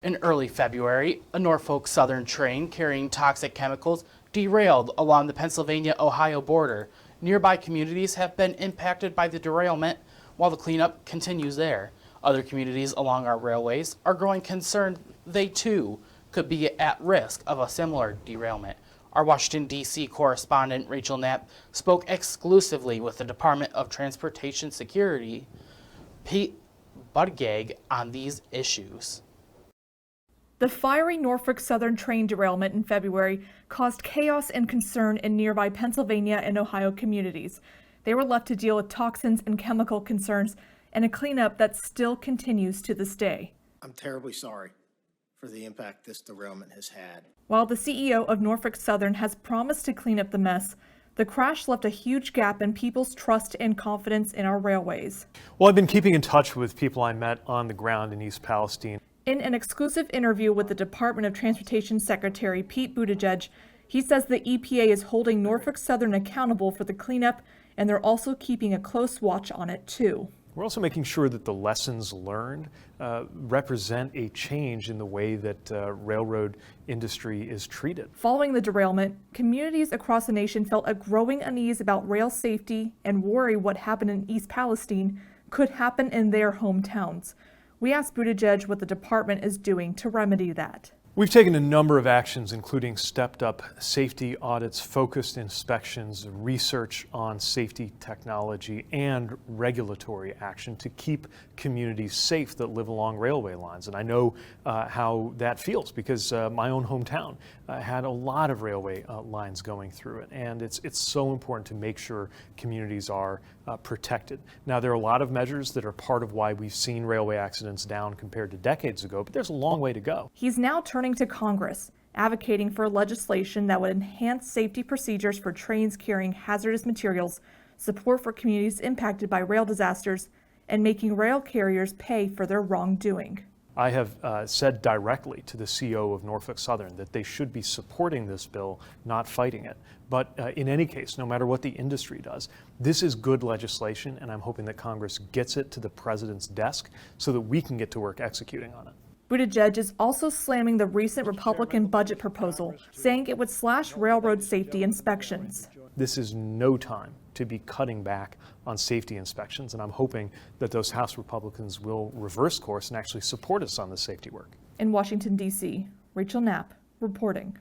In early February, a Norfolk Southern train carrying toxic chemicals derailed along the Pennsylvania-Ohio border. Nearby communities have been impacted by the derailment while the cleanup continues there. Other communities along our railways are growing concerned they too could be at risk of a similar derailment. Our Washington, D.C. correspondent Rachel Knapp spoke exclusively with the Department of Transportation Security, Pete Buttigieg, on these issues. The fiery Norfolk Southern train derailment in February caused chaos and concern in nearby Pennsylvania and Ohio communities. They were left to deal with toxins and chemical concerns and a cleanup that still continues to this day. I'm terribly sorry for the impact this derailment has had. While the CEO of Norfolk Southern has promised to clean up the mess, the crash left a huge gap in people's trust and confidence in our railways. Well, I've been keeping in touch with people I met on the ground in East Palestine. In an exclusive interview with the Department of Transportation Secretary Pete Buttigieg, he says the EPA is holding Norfolk Southern accountable for the cleanup, and they're also keeping a close watch on it too. We're also making sure that the lessons learned represent a change in the way that railroad industry is treated. Following the derailment, communities across the nation felt a growing unease about rail safety and worry what happened in East Palestine could happen in their hometowns. We asked Buttigieg what the department is doing to remedy that. We've taken a number of actions, including stepped up safety audits, focused inspections, research on safety technology, and regulatory action to keep communities safe that live along railway lines. And I know how that feels because my own hometown had a lot of railway lines going through it. And it's so important to make sure communities are protected. Now, there are a lot of measures that are part of why we've seen railway accidents down compared to decades ago, but there's a long way to go. He's now turning to Congress, advocating for legislation that would enhance safety procedures for trains carrying hazardous materials, support for communities impacted by rail disasters, and making rail carriers pay for their wrongdoing. I have said directly to the CEO of Norfolk Southern that they should be supporting this bill, not fighting it. But in any case, no matter what the industry does, this is good legislation, and I'm hoping that Congress gets it to the president's desk so that we can get to work executing on it. Buttigieg is also slamming the recent Republican budget proposal, saying it would slash railroad safety inspections. This is no time to be cutting back on safety inspections, and I'm hoping that those House Republicans will reverse course and actually support us on the safety work. In Washington, D.C., Rachel Knapp reporting.